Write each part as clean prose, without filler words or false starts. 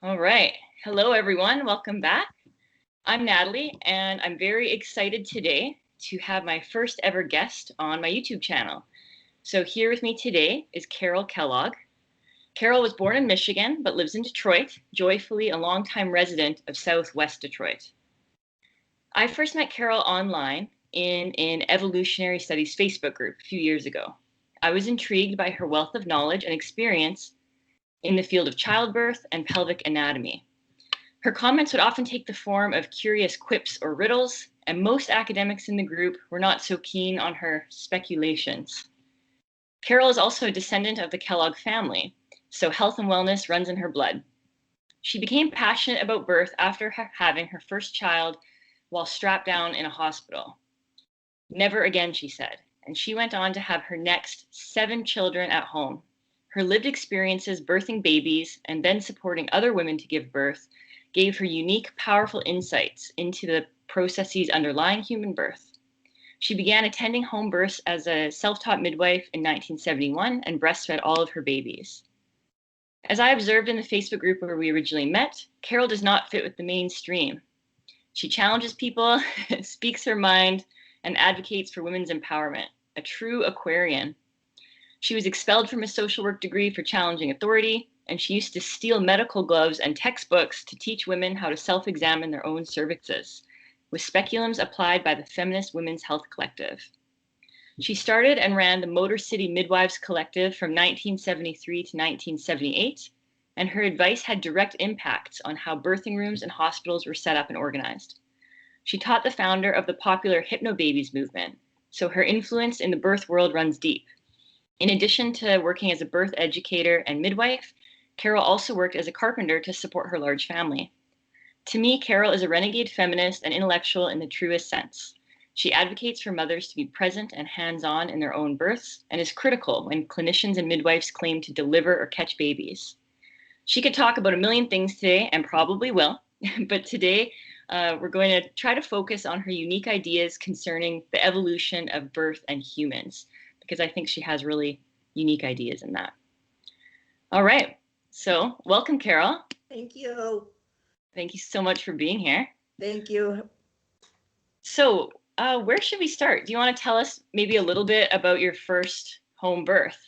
All right. Hello, everyone. Welcome back. I'm Natalie, and I'm very excited today to have my first ever guest on my YouTube channel. So here with me today is Carol Kellogg. Carol was born in Michigan, but lives in Detroit, joyfully a longtime resident of Southwest Detroit. I first met Carol online in an evolutionary studies Facebook group a few years ago. I was intrigued by her wealth of knowledge and experience in the field of childbirth and pelvic anatomy. Her comments would often take the form of curious quips or riddles, and most academics in the group were not so keen on her speculations. Carol is also a descendant of the Kellogg family, so health and wellness runs in her blood. She became passionate about birth after having her first child while strapped down in a hospital. Never again, she said, and she went on to have her next 7 children at home. Her lived experiences birthing babies and then supporting other women to give birth gave her unique, powerful insights into the processes underlying human birth. She began attending home births as a self-taught midwife in 1971 and breastfed all of her babies. As I observed in the Facebook group where we originally met, Carol does not fit with the mainstream. She challenges people, speaks her mind, and advocates for women's empowerment, a true Aquarian. She was expelled from a social work degree for challenging authority, and she used to steal medical gloves and textbooks to teach women how to self-examine their own cervixes, with speculums applied by the Feminist Women's Health Collective. She started and ran the Motor City Midwives Collective from 1973 to 1978, and her advice had direct impacts on how birthing rooms and hospitals were set up and organized. She taught the founder of the popular Hypnobabies movement, so her influence in the birth world runs deep. In addition to working as a birth educator and midwife, Carol also worked as a carpenter to support her large family. To me, Carol is a renegade feminist and intellectual in the truest sense. She advocates for mothers to be present and hands-on in their own births and is critical when clinicians and midwives claim to deliver or catch babies. She could talk about a million things today and probably will, but today we're going to try to focus on her unique ideas concerning the evolution of birth and humans, because I think she has really unique ideas in that. All right. So welcome, Carol. Thank you. Thank you so much for being here. Thank you. So where should we start? Do you want to tell us maybe a little bit about your first home birth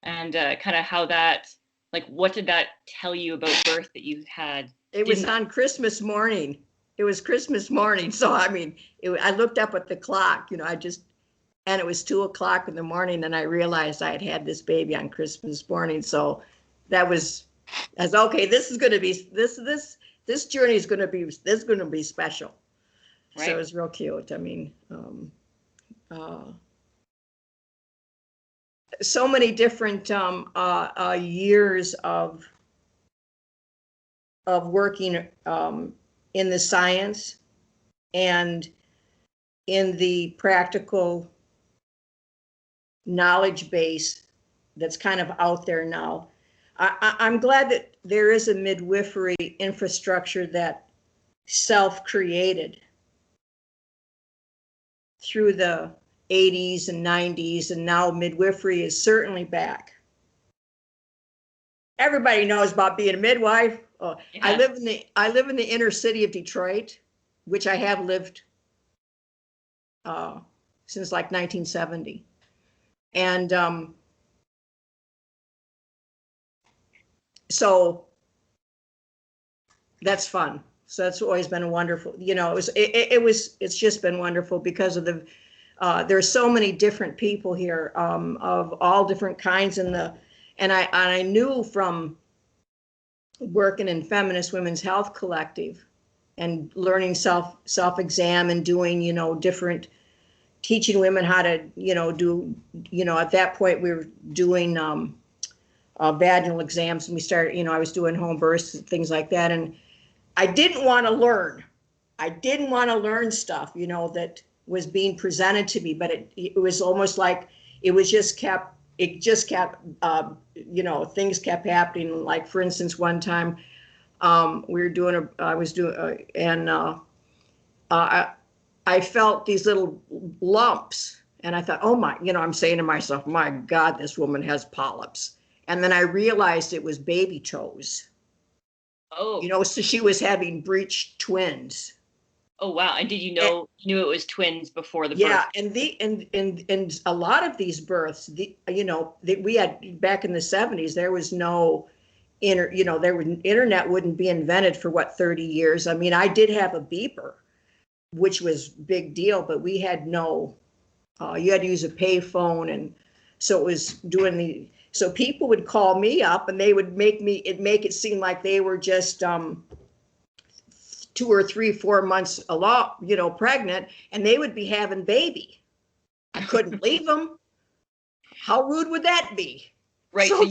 and kind of how that, like, what did that tell you about birth that you had? It was on Christmas morning. It was Christmas morning. So, I mean, I looked up at the clock, and it was 2:00 in the morning, and I realized I had had this baby on Christmas morning. So I was okay. This is going to be this journey is going to be special. Right. So it was real cute. I mean, so many different years of working in the science and in the practical knowledge base that's kind of out there now. I'm glad that there is a midwifery infrastructure that self-created through the 80s and 90s, and now midwifery is certainly back. Everybody knows about being a midwife. Oh, yeah. I live in the inner city of Detroit, which I have lived since like 1970. And so that's fun. So that's always been wonderful. It's just been wonderful because of the there's so many different people here of all different kinds and I knew from working in Feminist Women's Health Collective and learning self-exam and doing, different, teaching women how to, do, at that point we were doing vaginal exams, and we started, I was doing home births and things like that. And I didn't want to learn. I didn't want to learn stuff, that was being presented to me, but it was almost like things kept happening. Like, for instance, one time I felt these little lumps, and I thought, oh my, I'm saying to myself, my God, this woman has polyps. And then I realized it was baby toes. Oh, So she was having breech twins. oh wow. And did you And, know, you knew it was twins before the birth? yeah, and a lot of these births, we had back in the 70s, there was no internet wouldn't be invented for what, 30 years. I mean, I did have a beeper, which was big deal, but we had no, you had to use a pay phone. And so it was so people would call me up and they would make it seem like they were just 2 or 3, 4 months along, pregnant, and they would be having baby. I couldn't leave them. How rude would that be? Right. So,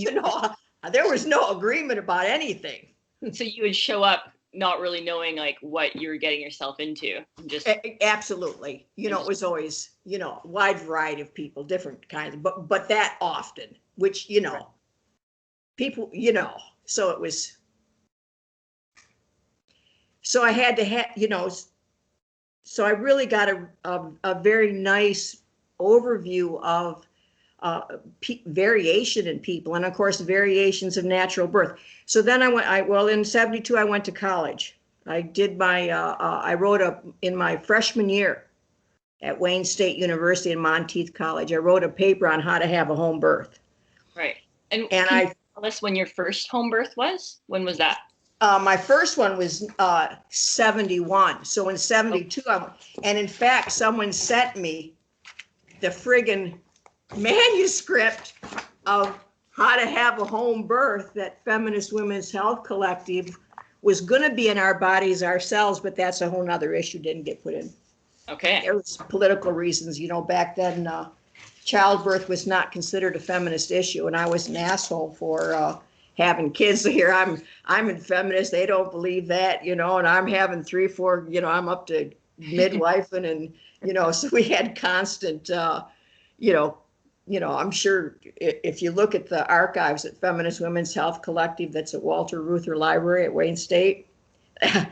there was no agreement about anything. So you would show up not really knowing like what you were getting yourself into. Just Absolutely. It was always, wide variety of people, different kinds, but that often, which, people, so it was, so I had to have, so I really got a very nice overview of variation in people, and of course variations of natural birth. So then in 72 I went to college. I did I wrote in my freshman year at Wayne State University in Monteith College, I wrote a paper on how to have a home birth. right. And And can you tell us when your first home birth was? When was that? My first one was 71. So in 72, and in fact, someone sent me the friggin' manuscript of how to have a home birth that Feminist Women's Health Collective was going to be in our bodies ourselves, but that's a whole nother issue, didn't get put in. Okay. There was political reasons, back then childbirth was not considered a feminist issue, and I was an asshole for having kids. So here I'm in feminist, they don't believe that, and I'm having 3, 4, I'm up to midwifing, and so we had constant I'm sure if you look at the archives at Feminist Women's Health Collective, that's at Walter Reuther Library at Wayne State, it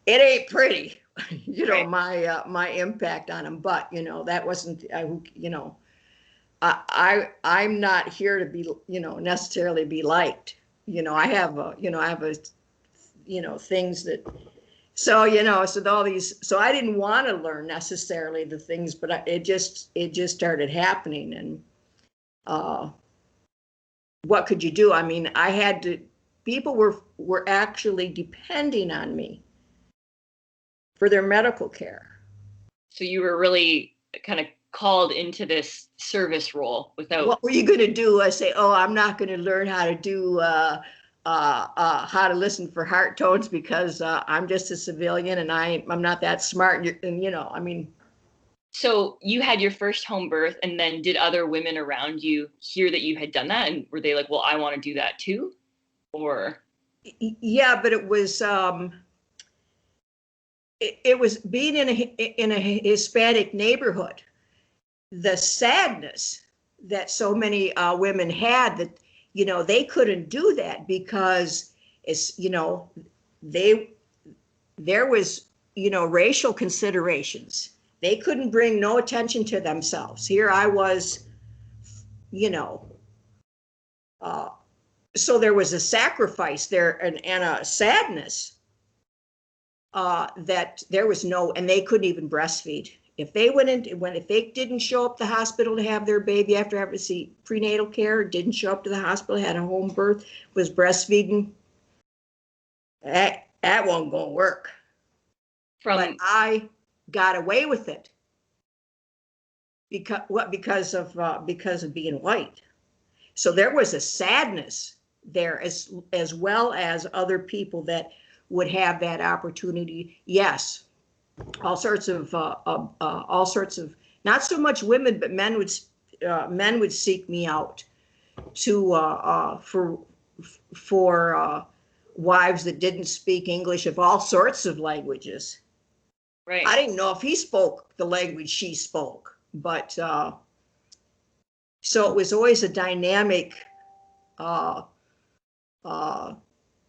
ain't pretty, Right. my impact on them. But that wasn't, I'm not here to be, necessarily be liked. I have things that. So all these, so I didn't want to learn necessarily the things, but it just started happening. And what could you do? I mean, people were actually depending on me for their medical care. So you were really kind of called into this service role without. What were you going to do? I say, oh, I'm not going to learn how to do how to listen for heart tones because I'm just a civilian and I'm not that smart. And I mean. So you had your first home birth, and then did other women around you hear that you had done that, and were they like, well, I want to do that too? Or Yeah, but it was it was being in a Hispanic neighborhood, the sadness that so many women had, that they couldn't do that because it's there was racial considerations. They couldn't bring no attention to themselves. Here I was, so there was a sacrifice there and a sadness that there was and they couldn't even breastfeed. If they if they didn't show up to the hospital to have their baby after having prenatal care, didn't show up to the hospital, had a home birth, was breastfeeding, that wasn't going to work. But I got away with it because of being white. So there was a sadness there as well as other people that would have that opportunity. Yes, all sorts of not so much women, but men would seek me out to for wives that didn't speak English, of all sorts of languages. right. I didn't know if he spoke the language she spoke, but so it was always a dynamic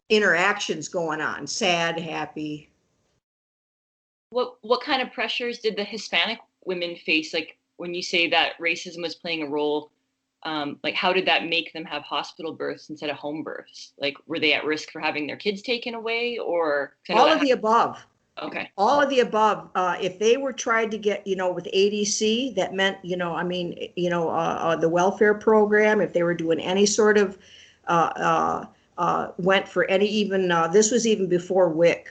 interactions going on, sad, happy. What kind of pressures did the Hispanic women face? Like when you say that racism was playing a role, Like, how did that make them have hospital births instead of home births? Like, were they at risk for having their kids taken away, or all of the above? Okay. All of the above. If they were tried to get, with ADC, that meant, the welfare program, if they were doing any sort of, went for any, even, this was even before WIC,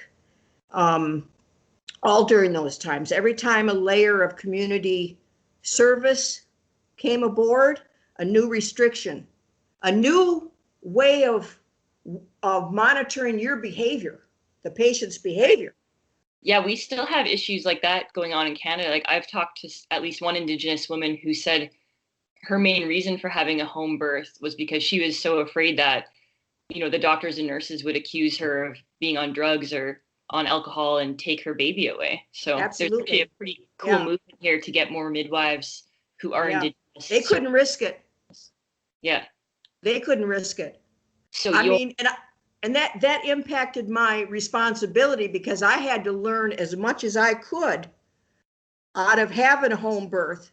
all during those times. Every time a layer of community service came aboard, a new restriction, a new way of monitoring your behavior, the patient's behavior. Yeah, we still have issues like that going on in Canada. Like, I've talked to at least one Indigenous woman who said her main reason for having a home birth was because she was so afraid that, the doctors and nurses would accuse her of being on drugs or on alcohol and take her baby away. So Absolutely. There's actually a pretty cool movement here to get more midwives who are Indigenous. They couldn't risk it. Yeah. They couldn't risk it. So and that impacted my responsibility, because I had to learn as much as I could out of having a home birth,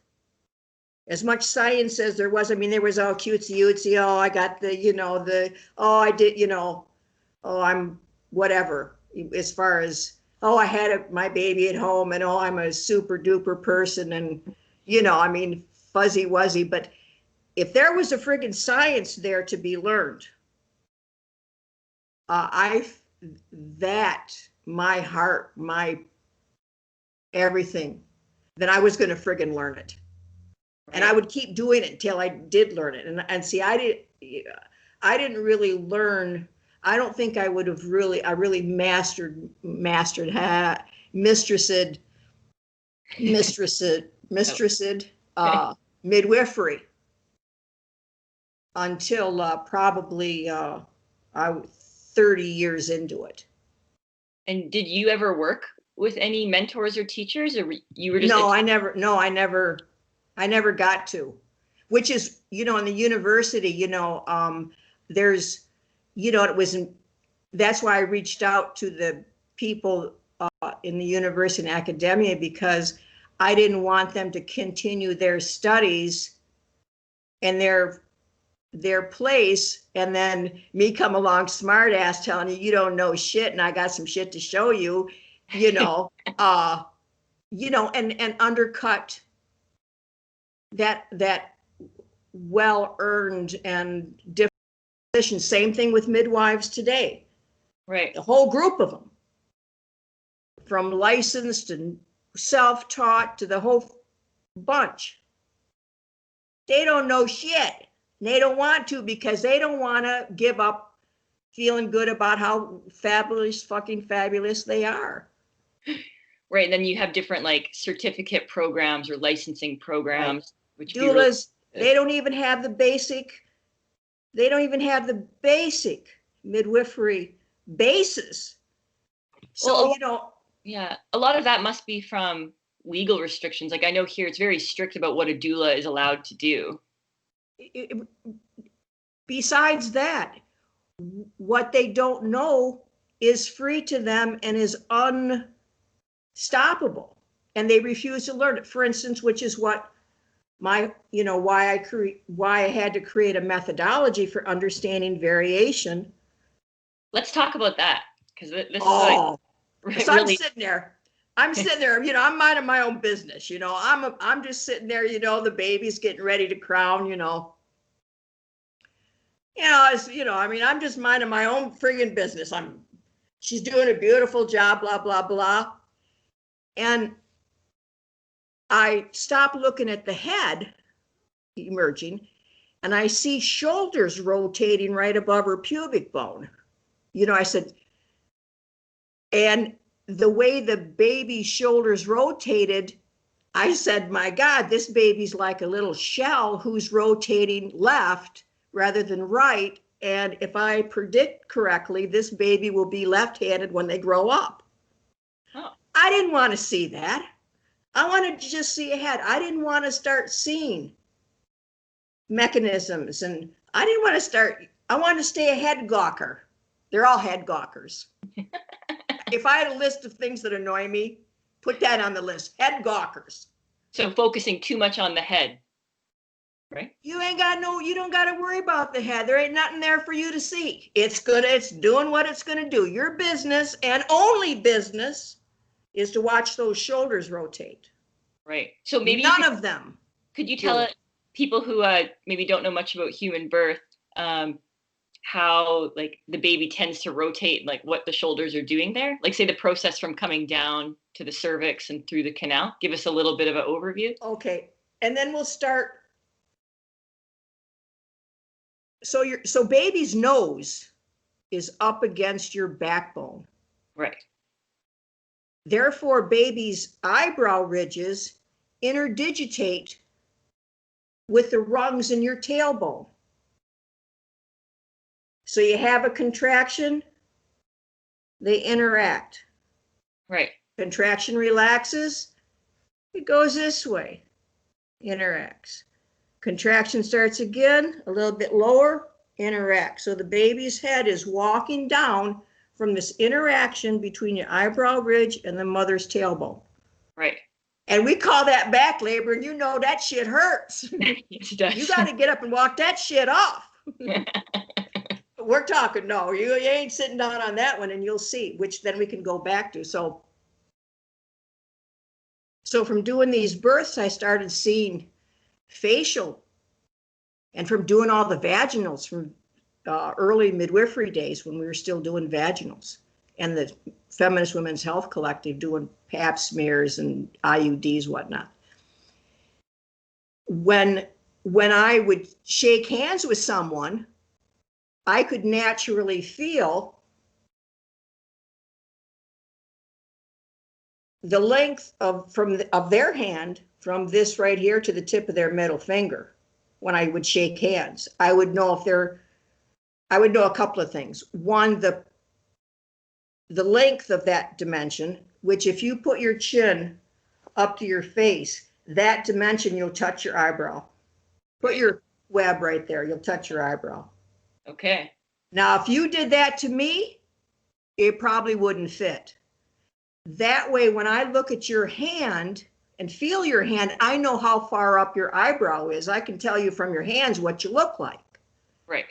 as much science as there was. I mean, there was all cutesy, I got I did, I'm whatever, as far as, I had my baby at home, and I'm a super duper person, and, fuzzy wuzzy. But if there was a friggin' science there to be learned, my heart, my everything, then I was going to friggin' learn it. Right. And I would keep doing it until I did learn it. And see, I didn't really learn. I don't think I would have really, mastered midwifery until probably 30 years into it. And did you ever work with any mentors or teachers, or you were just? No, I never got to, which is, in the university, there's, that's why I reached out to the people in the university and academia, because I didn't want them to continue their studies and their place, and then me come along smart ass telling you don't know shit, and I got some shit to show you, and undercut that well-earned and different position. Same thing with midwives today. Right. The whole group of them, from licensed and self-taught to the whole bunch. They don't know shit. They don't want to, because they don't want to give up feeling good about how fucking fabulous they are. Right. And then you have different certificate programs or licensing programs. Right. Which doulas, they don't even have the basic midwifery basis. So, Yeah, a lot of that must be from legal restrictions. Like, I know here it's very strict about what a doula is allowed to do. Besides that, what they don't know is free to them and is unstoppable, and they refuse to learn it. For instance, which is what why I had to create a methodology for understanding variation. Let's talk about that, because this is so really... I'm sitting there, I'm minding my own business, I'm just sitting there, the baby's getting ready to crown, I'm just minding my own friggin' business. She's doing a beautiful job, blah, blah, blah. And I stop looking at the head emerging, and I see shoulders rotating right above her pubic bone. I said, and the way the baby's shoulders rotated, I said, my God, this baby's like a little shell who's rotating left rather than right. And if I predict correctly, this baby will be left-handed when they grow up. Oh. I didn't want to see that. I wanted to just see ahead. I didn't want to start seeing mechanisms, and I wanted to stay a head gawker. They're all head gawkers. If I had a list of things that annoy me, put that on the list. Head gawkers. So focusing too much on the head. Right. You don't got to worry about the head. There ain't nothing there for you to see. It's doing what it's going to do. Your business and only business is to watch those shoulders rotate. Right. So maybe none of them. Could you tell people who maybe don't know much about human birth, how like the baby tends to rotate, like what the shoulders are doing there? Like say the process from coming down to the cervix and through the canal. Give us a little bit of an overview. Okay. And then we'll start. So baby's nose is up against your backbone. Right. Therefore, baby's eyebrow ridges interdigitate with the rungs in your tailbone. So you have a contraction, they interact. Right. Contraction relaxes, it goes this way, interacts. Contraction starts again, a little bit lower, interacts. So the baby's head is walking down from this interaction between your eyebrow ridge and the mother's tailbone. Right. And we call that back labor, and you know that shit hurts. It does. You got to get up and walk that shit off. We're talking, no, you ain't sitting down on that one, and you'll see, which then we can go back to. So from doing these births, I started seeing facial, and from doing all the vaginals from early midwifery days when we were still doing vaginals, and the Feminist Women's Health Collective doing pap smears and IUDs, whatnot. When I would shake hands with someone, I could naturally feel the length of their hand from this right here to the tip of their middle finger. When I would shake hands, I would know a couple of things. One, the length of that dimension, which if you put your chin up to your face, that dimension, you'll touch your eyebrow. Put your web right there, you'll touch your eyebrow. Okay. Now, if you did that to me, it probably wouldn't fit. That way, when I look at your hand and feel your hand, I know how far up your eyebrow is. I can tell you from your hands what you look like. Right.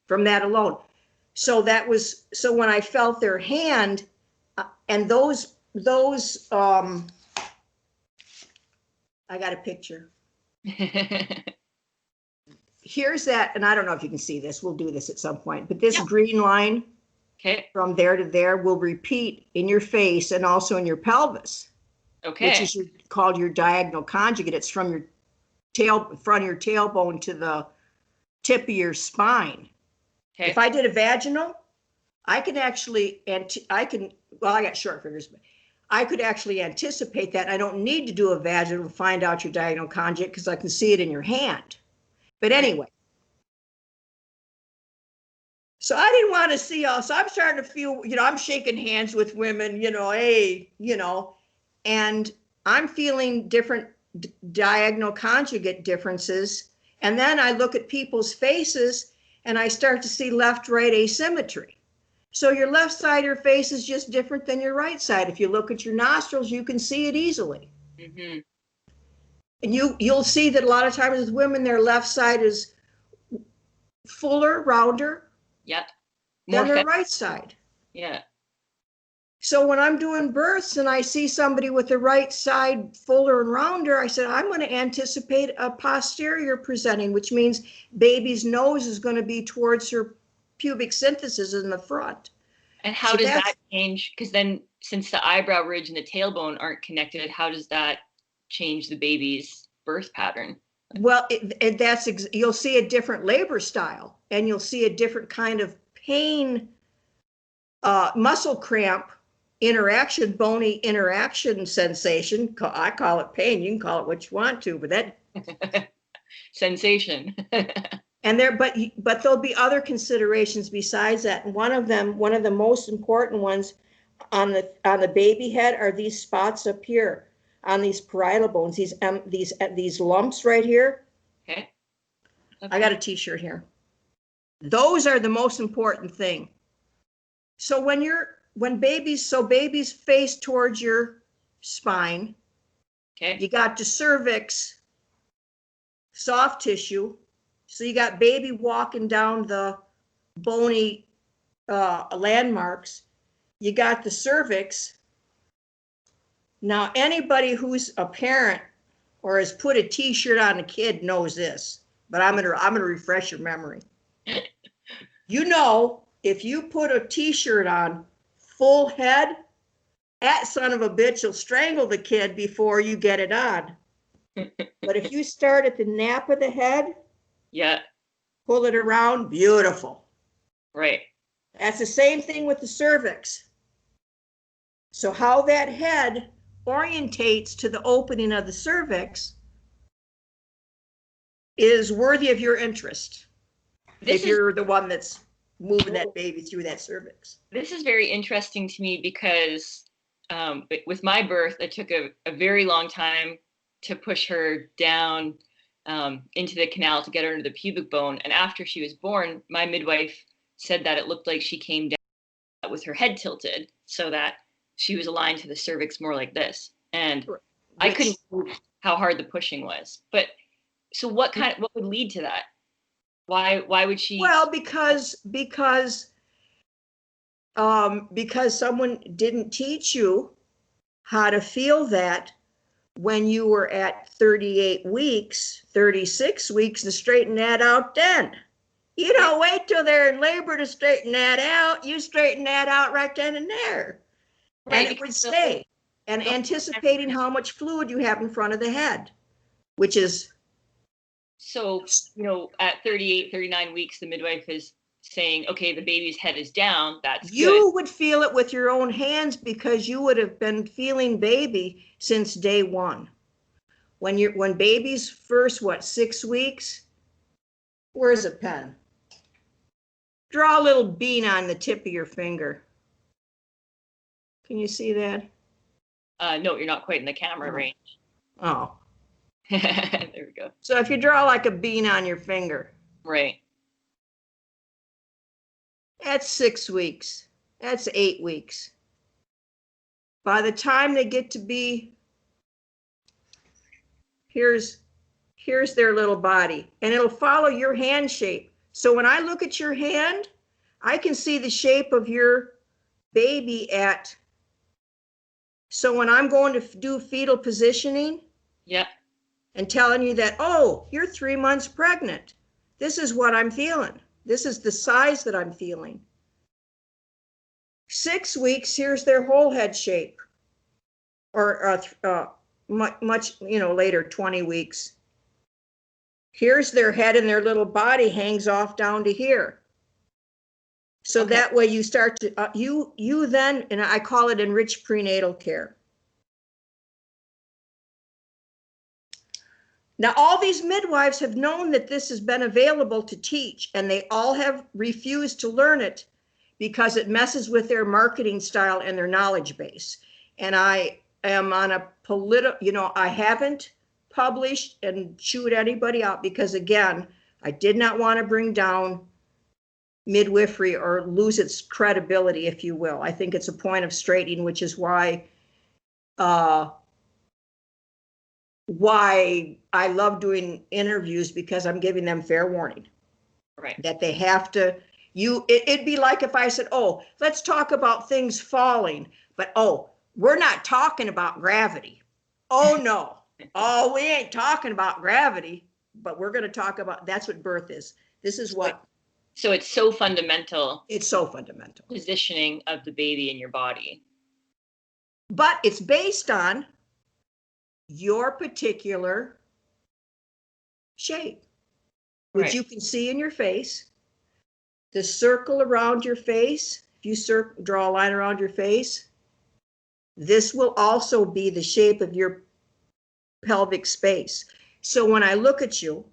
From that alone. So when I felt their hand, and those I got a picture. Here's that, and I don't know if you can see this, we'll do this at some point, but this green line from there to there will repeat in your face and also in your pelvis. Okay. Which is called your diagonal conjugate. It's from your front of your tailbone to the tip of your spine. Okay. If I did a vaginal, I can actually, I got short fingers, but I could actually anticipate that. I don't need to do a vaginal to find out your diagonal conjugate because I can see it in your hand. But anyway, so I didn't want to see all, so I'm starting to feel, I'm shaking hands with women, hey, and I'm feeling different diagonal conjugate differences. And then I look at people's faces and I start to see left-right asymmetry. So your left side of your face is just different than your right side. If you look at your nostrils, you can see it easily. Mm-hmm. And you'll see that a lot of times with women, their left side is fuller, rounder. Yep. Than their right side. Yeah. So when I'm doing births and I see somebody with the right side fuller and rounder, I said, I'm going to anticipate a posterior presenting, which means baby's nose is going to be towards her pubic symphysis in the front. And how does that change? Because then since the eyebrow ridge and the tailbone aren't connected, how does that change the baby's birth pattern? Well, you'll see a different labor style, and you'll see a different kind of pain, muscle cramp interaction, bony interaction sensation. I call it pain. You can call it what you want to, but that sensation. And but there'll be other considerations besides that. And one of the most important ones on the baby head are these spots up here on these parietal bones, these lumps right here. Okay. I got a t-shirt here. Those are the most important thing. So when babies face towards your spine, okay, you got the cervix soft tissue. So you got baby walking down the bony landmarks. You got the cervix. Now, anybody who's a parent or has put a t-shirt on a kid knows this, but I'm gonna refresh your memory. You know, if you put a t-shirt on full head, that son of a bitch will strangle the kid before you get it on. But if you start at the nape of the head, yeah, pull it around, beautiful. right. That's the same thing with the cervix. So how that head orientates to the opening of the cervix is worthy of your interest. If you're the one that's moving that baby through that cervix. This is very interesting to me because with my birth, it took a very long time to push her down into the canal to get her into the pubic bone. And after she was born, my midwife said that it looked like she came down with her head tilted so that she was aligned to the cervix more like this. And I couldn't prove how hard the pushing was. But so what would lead to that? Why would she? Well, because someone didn't teach you how to feel that when you were at 38 weeks, 36 weeks, and straighten that out then. You don't wait till they're in labor to straighten that out. You straighten that out right then and there. Right. And it would stay. And anticipating how much fluid you have in front of the head, which is. So, you know, at 38, 39 weeks, the midwife is saying, okay, the baby's head is down. That's you good. Would feel it with your own hands because you would have been feeling baby since day one. When baby's first, 6 weeks? Where's a pen? Draw a little bean on the tip of your finger. Can you see that? No, you're not quite in the camera range. Oh. There we go. So if you draw like a bean on your finger. Right. That's 6 weeks. That's 8 weeks. By the time they get to be, here's their little body, and it'll follow your hand shape. So when I look at your hand, I can see the shape of your baby so when I'm going to do fetal positioning, yeah, and telling you that, oh, you're 3 months pregnant. This is what I'm feeling. This is the size that I'm feeling. 6 weeks, here's their whole head shape. Or much later, 20 weeks. Here's their head, and their little body hangs off down to here. So okay. That way you start to, you then, and I call it enriched prenatal care. Now, all these midwives have known that this has been available to teach, and they all have refused to learn it because it messes with their marketing style and their knowledge base. And I am on a I haven't published and chewed anybody out because, again, I did not want to bring down midwifery or lose its credibility, if you will. I think it's a point of straightening, which is why I love doing interviews, because I'm giving them fair warning. Right. That they have to, it'd be like if I said, oh, let's talk about things falling, but we're not talking about gravity. Oh no. Oh, we ain't talking about gravity, but we're going to talk about, that's what birth is. This is what. So it's so fundamental. It's so fundamental. Positioning of the baby in your body. But it's based on your particular shape, which right. You can see in your face. The circle around your face, if you draw a line around your face, this will also be the shape of your pelvic space. So when I look at you,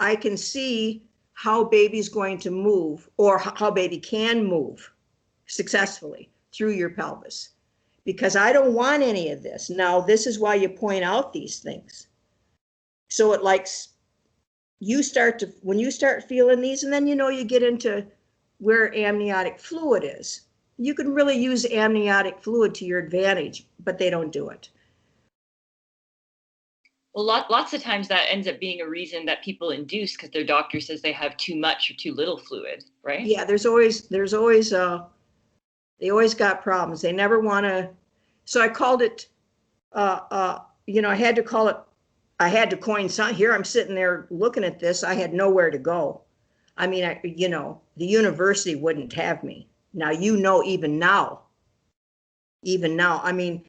I can see how baby's going to move, or how baby can move successfully through your pelvis. Because I don't want any of this. Now, this is why you point out these things. So it when you start feeling these, and then you get into where amniotic fluid is. You can really use amniotic fluid to your advantage, but they don't do it. Well, lots of times that ends up being a reason that people induce because their doctor says they have too much or too little fluid, right? Yeah, they always got problems. They never want to. So I called it, I had to call it, I had to coin some. Here I'm sitting there looking at this. I had nowhere to go. I mean, the university wouldn't have me. Now, even now, I mean,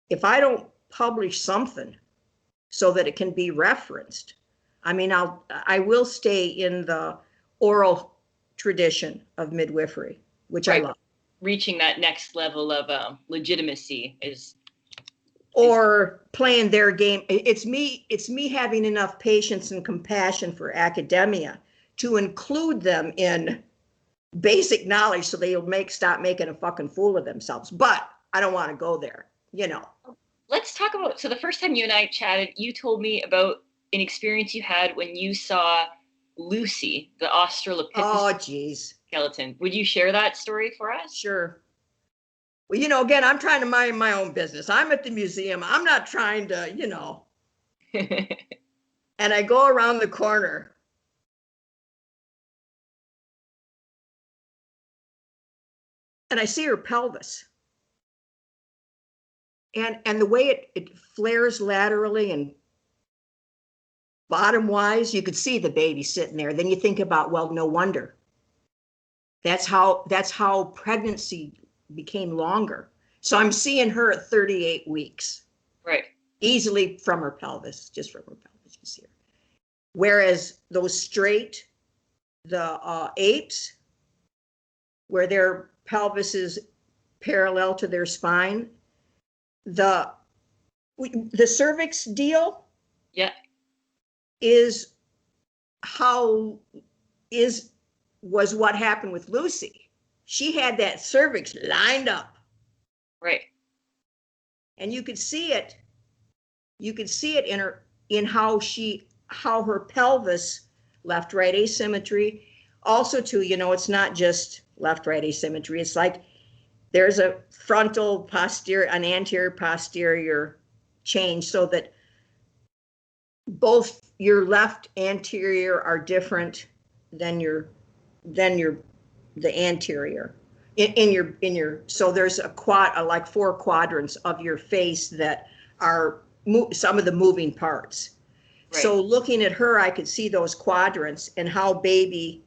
if I don't publish something so that it can be referenced, I mean, I will stay in the oral tradition of midwifery, which I love. Reaching that next level of legitimacy is or playing their game. It's me having enough patience and compassion for academia to include them in basic knowledge so they'll stop making a fucking fool of themselves. But I don't want to go there, Let's talk about, so the first time you and I chatted, you told me about an experience you had when you saw Lucy, the Australopith. Oh, geez. Skeleton. Would you share that story for us? Sure. Well, again, I'm trying to mind my own business. I'm at the museum. I'm not trying to, and I go around the corner. And I see her pelvis. And the way it flares laterally and bottom wise, you could see the baby sitting there. Then you think about, well, no wonder. That's how pregnancy became longer. So I'm seeing her at 38 weeks. Right. Easily from her pelvis, just from her pelvis, you see her. Whereas those straight, the apes, where their pelvis is parallel to their spine, the cervix deal, yeah, was what happened with Lucy. She had that cervix lined up. Right. And you could see it. You could see it in how her pelvis, left-right asymmetry. Also too, it's not just left-right asymmetry. It's like there's a frontal posterior, an anterior posterior change so that both your left anterior are different than the anterior in your so there's like 4 quadrants of your face that are some of the moving parts. Right. So looking at her, I could see those quadrants and how baby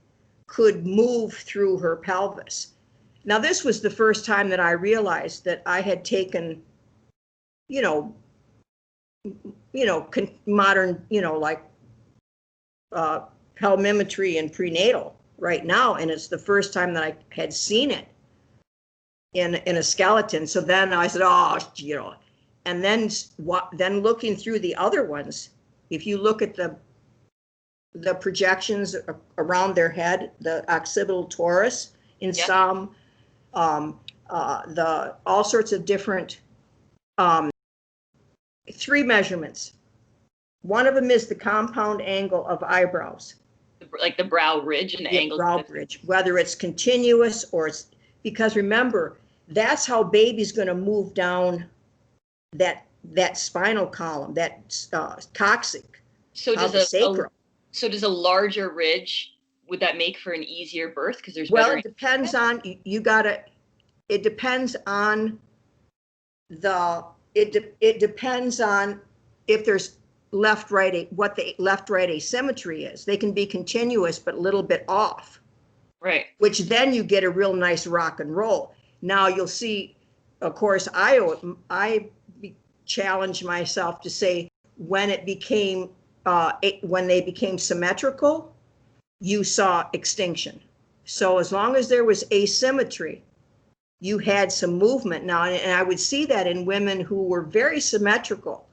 could move through her pelvis. Now, this was the first time that I realized that I had taken, modern, like pelvimetry and prenatal right now, and it's the first time that I had seen it in a skeleton. So then I said, and then looking through the other ones, if you look at the projections around their head, the occipital torus, in some, all sorts of different 3 measurements. One of them is the compound angle of eyebrows. Like the brow ridge and the angle. Brow ridge, whether it's continuous or it's, because remember, that's how baby's going to move down that spinal column, that coccyx. So does a larger ridge, would that make for an easier birth? Because there's it depends on it depends on it depends on if there's what the left-right asymmetry is. They can be continuous but a little bit off. Right. Which then you get a real nice rock and roll. Now you'll see, of course, I challenged myself to say when it became when they became symmetrical, you saw extinction. So as long as there was asymmetry, you had some movement. Now, and I would see that in women who were very symmetrical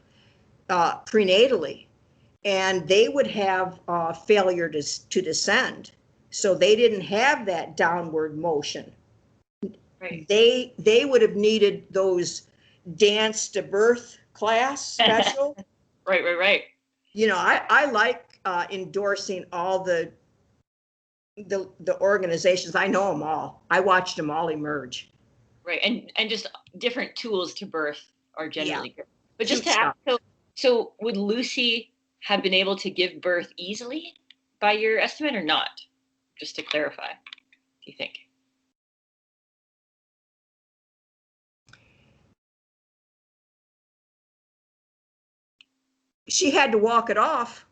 prenatally, and they would have failure to descend. So they didn't have that downward motion. Right. They would have needed those dance to birth class special. Right. I like endorsing all the organizations. I know them all. I watched them all emerge. Right, and just different tools to birth are generally good. But just to ask, so would Lucy have been able to give birth easily by your estimate or not? Just to clarify, do you think? She had to walk it off.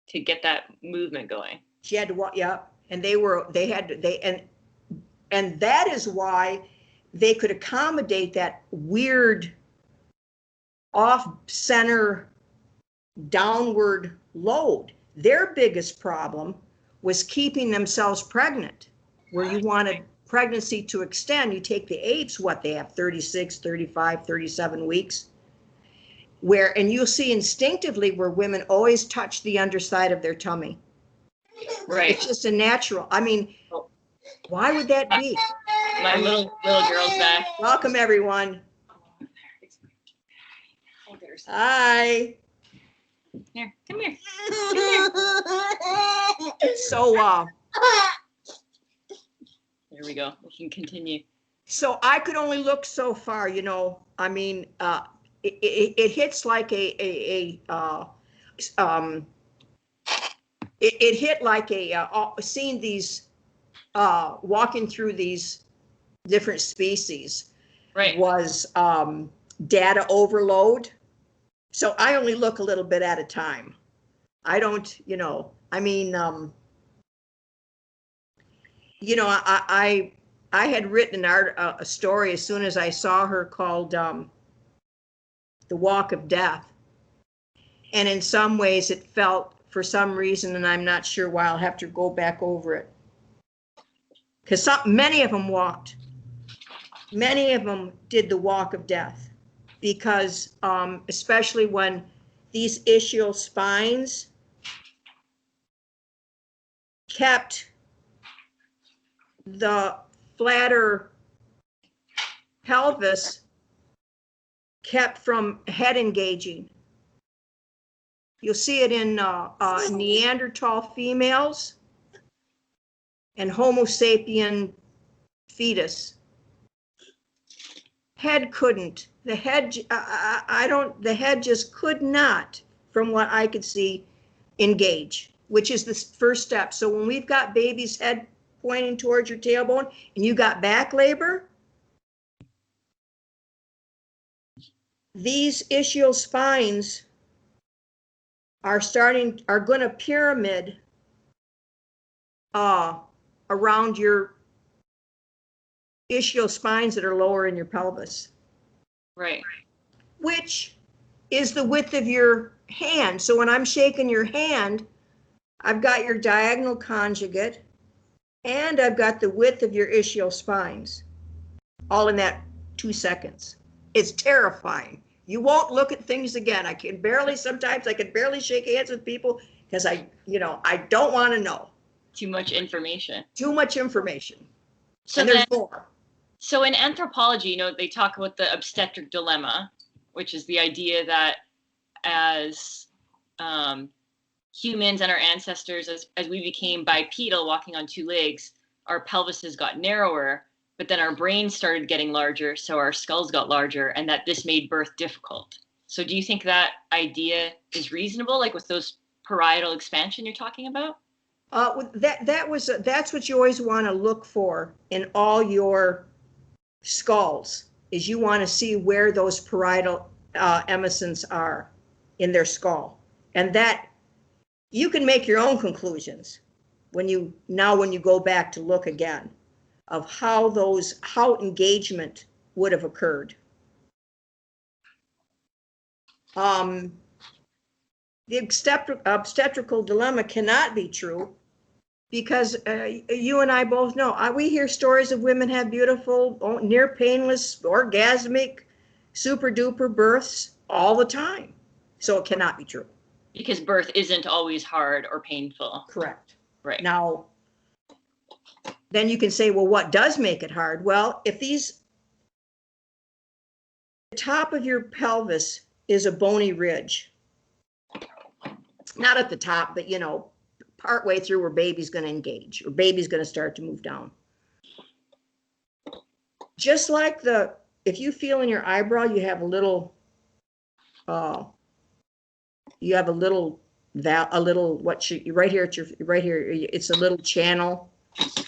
To get that movement going. She had to walk, yeah. And and that is why they could accommodate that weird off-center downward load. Their biggest problem was keeping themselves pregnant, where you wanted pregnancy to extend. You take the apes, what they have, 36, 35, 37 weeks. And you'll see instinctively where women always touch the underside of their tummy. Right. It's just a natural. I mean, why would that be? My little girl's back. Welcome, everyone. Hi. Here, come here. So, there we go. We can continue. So I could only look so far, you know. I mean, it hits like it hit like seeing these walking through these different species, right, was data overload. So I only look a little bit at a time. I don't, you know, I mean, you know, I had written a story as soon as I saw her called The Walk of Death. And in some ways it felt, for some reason, and I'm not sure why, I'll have to go back over it. Because many of them walked. Many of them did the walk of death. Because especially when these ischial spines kept the flatter pelvis kept from head engaging. You'll see it in Neanderthal females and Homo sapien fetus. Head couldn't. The head, the head just could not, from what I could see, engage, which is the first step. So when we've got baby's head pointing towards your tailbone and you got back labor, these ischial spines are going to pyramid around your ischial spines that are lower in your pelvis. Right. Which is the width of your hand. So when I'm shaking your hand, I've got your diagonal conjugate and I've got the width of your ischial spines, all in that 2 seconds. It's terrifying. You won't look at things again. Sometimes I can barely shake hands with people because I don't want to know. Too much information. Too much information. So and there's more. So in anthropology, you know, they talk about the obstetric dilemma, which is the idea that as humans and our ancestors, as we became bipedal, walking on 2 legs, our pelvises got narrower, but then our brains started getting larger, so our skulls got larger, and that this made birth difficult. So do you think that idea is reasonable, like with those parietal expansion you're talking about? That's what you always want to look for in all your skulls, is you want to see where those parietal emissions are in their skull, and that you can make your own conclusions when you go back to look again of how engagement would have occurred. The obstetrical dilemma cannot be true because you and I both know, we hear stories of women have beautiful, near painless, orgasmic, super duper births all the time. So it cannot be true. Because birth isn't always hard or painful. Correct. Right. Now, then you can say, well, what does make it hard? Well, if the top of your pelvis is a bony ridge, not at the top, but, you know, partway through where baby's going to engage or baby's going to start to move down. Just like if you feel in your eyebrow, you have a little, right here at your, right here, it's a little channel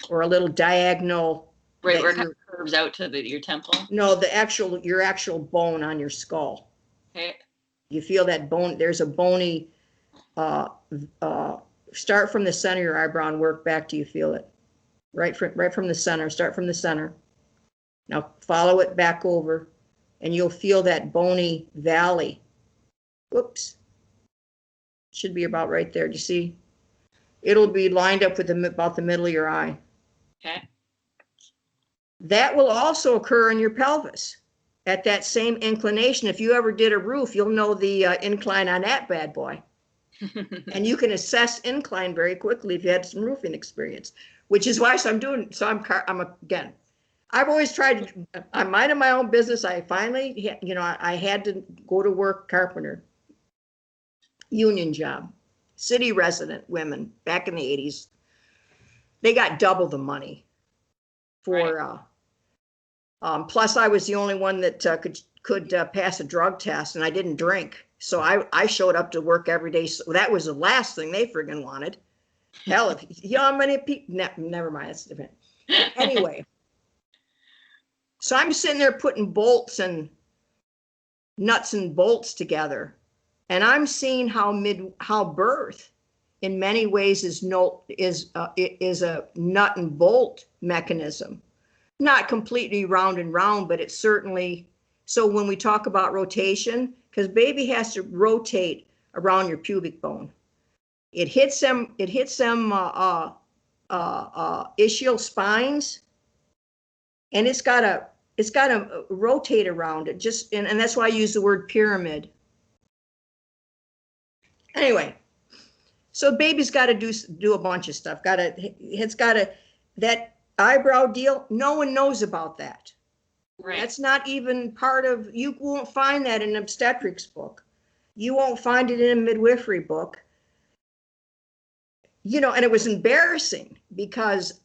or a little diagonal. Right, where it kind of curves out to your temple. No, your actual bone on your skull. Okay. You feel that bone, there's a bony, start from the center of your eyebrow and work back till you feel it. Right from the center, start from the center. Now follow it back over and you'll feel that bony valley. Whoops. Should be about right there. Do you see? It'll be lined up with about the middle of your eye. Okay. That will also occur in your pelvis at that same inclination. If you ever did a roof, you'll know the incline on that bad boy. And you can assess incline very quickly if you had some roofing experience, which is why again, I've always tried to, I'm minding my own business. I finally, I had to go to work, carpenter, union job, city resident women back in the 80s. They got double the money for, right. Plus I was the only one that could pass a drug test, and I didn't drink. So I showed up to work every day. So that was the last thing they friggin' wanted. Hell, if you know how many people, never mind, that's different. Anyway, so I'm sitting there putting bolts and nuts and bolts together, and I'm seeing how birth in many ways is a nut and bolt mechanism. Not completely round and round, but it's certainly, so when we talk about rotation, because baby has to rotate around your pubic bone. It hits them ischial spines, and it's got to rotate around it, and that's why I use the word pyramid. Anyway, so baby's got to do a bunch of stuff. That eyebrow deal, no one knows about that. Right. That's not even part of, you won't find that in an obstetrics book. You won't find it in a midwifery book. And it was embarrassing because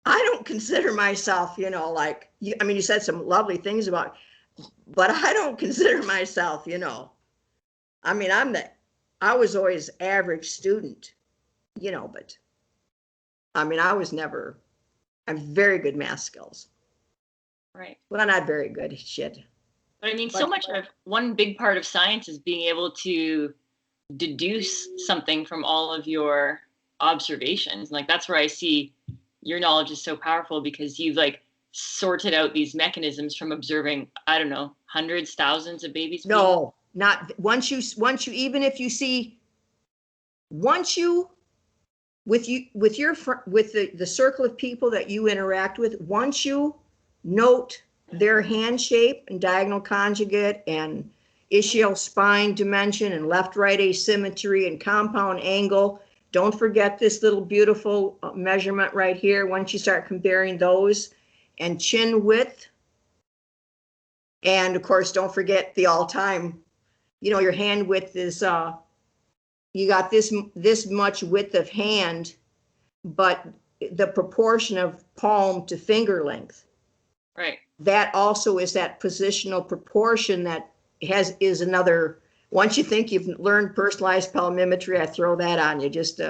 I don't consider myself, you said some lovely things about, but I don't consider myself, I was always average student, but I was never, I have very good math skills. Right. Well, not very good, shit. But so much of one big part of science is being able to deduce something from all of your observations. Like, that's where I see your knowledge is so powerful, because you've sorted out these mechanisms from observing, I don't know, hundreds, thousands of babies. No, not once you, even if you see, once you, with the circle of people that you interact with, once you note their hand shape and diagonal conjugate and ischial spine dimension and left-right asymmetry and compound angle. Don't forget this little beautiful measurement right here. Once you start comparing those, and chin width. And of course, don't forget the all-time, your hand width is, you got this much width of hand, but the proportion of palm to finger length. Right. That also is that positional proportion that is another, once you think you've learned personalized pelvimetry, I throw that on you, just,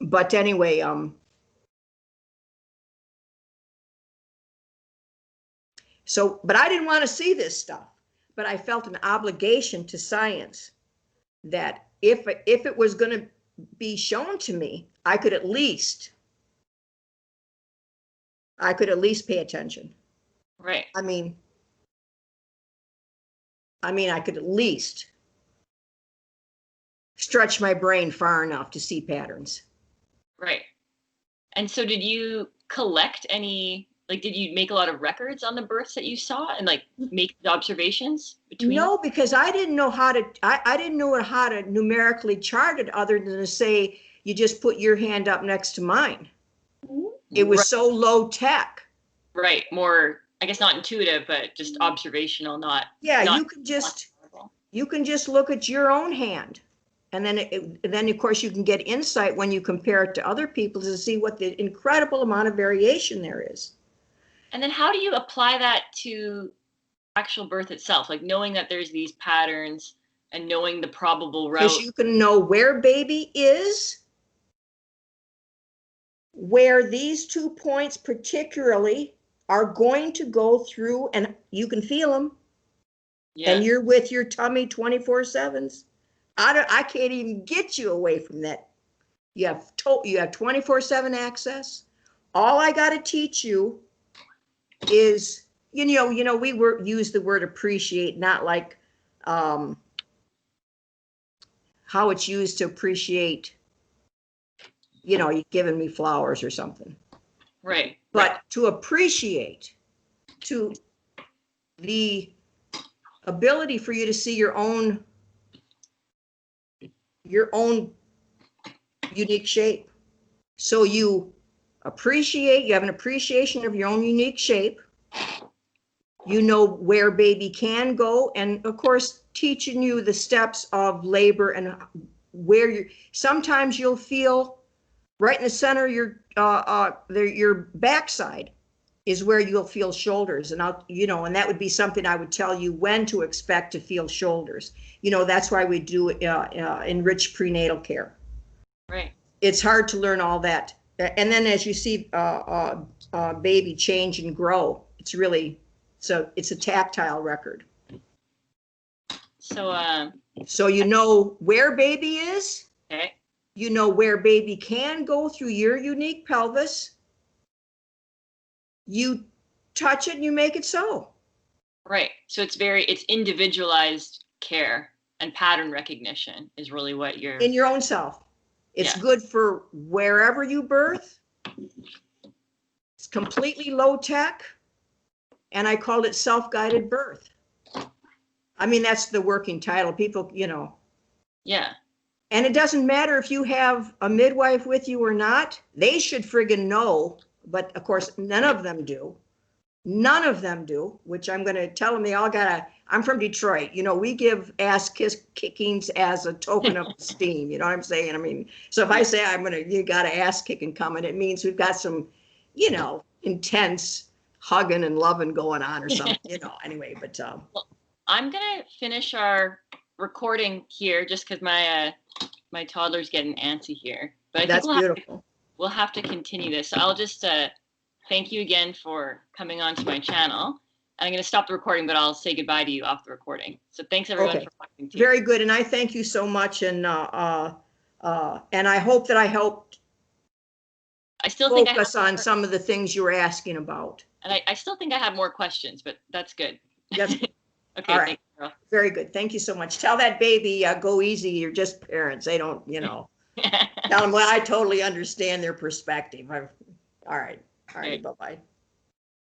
but anyway, but I didn't want to see this stuff, but I felt an obligation to science that if it was going to be shown to me, I could at least pay attention. Right. I mean, I could at least stretch my brain far enough to see patterns. Right. And so did you collect any, did you make a lot of records on the births that you saw and make the observations between? No, because I didn't know how to numerically chart it, other than to say, you just put your hand up next to mine. It was so low tech. Right. More, I guess, not intuitive, but just observational, not. Yeah, you can just look at your own hand. And then of course you can get insight when you compare it to other people to see what the incredible amount of variation there is. And then how do you apply that to actual birth itself? Like knowing that there's these patterns and knowing the probable route. Because you can know where baby is, where these 2 points particularly are going to go through, and you can feel them. Yeah. And you're with your tummy 24/7s. I can't even get you away from that. You have 24/7 access. All I got to teach you is, we use the word appreciate, not like how it's used to appreciate, you're giving me flowers or something. Right. But right. To appreciate, to the ability for you to see your own unique shape. So you have an appreciation of your own unique shape. You know where baby can go, and of course teaching you the steps of labor and where sometimes you'll feel right in the center of your backside is where you'll feel shoulders, and and that would be something I would tell you when to expect to feel shoulders. That's why we do enriched prenatal care. Right. It's hard to learn all that, and then as you see baby change and grow, it's a tactile record. So you know where baby is. Okay. You know where baby can go through your unique pelvis. You touch it and you make it so. Right. So it's individualized care, and pattern recognition is really what you're in your own self. It's good for wherever you birth. It's completely low tech. And I called it self-guided birth. I mean, that's the working title. People, Yeah. And it doesn't matter if you have a midwife with you or not. They should friggin' know. But of course, none of them do. None of them do, which I'm going to tell them I'm from Detroit. We give ass kickings as a token of esteem. You know what I'm saying? I mean, so if I say you got an ass kicking coming, it means we've got some, intense hugging and loving going on or something, anyway, but. Well, I'm going to finish our recording here just because my toddler's getting antsy here. But I think beautiful. We'll have to continue this. So I'll just thank you again for coming onto my channel. And I'm going to stop the recording, but I'll say goodbye to you off the recording. So thanks everyone for watching. Very good, and I thank you so much, and I hope that I helped. I still focus on some of the things you were asking about. And I still think I have more questions, but that's good. Yes. Okay. All right. Thanks, very good. Thank you so much. Tell that baby, go easy. You're just parents. They don't, Tell them, well, I totally understand their perspective. All right. Bye-bye.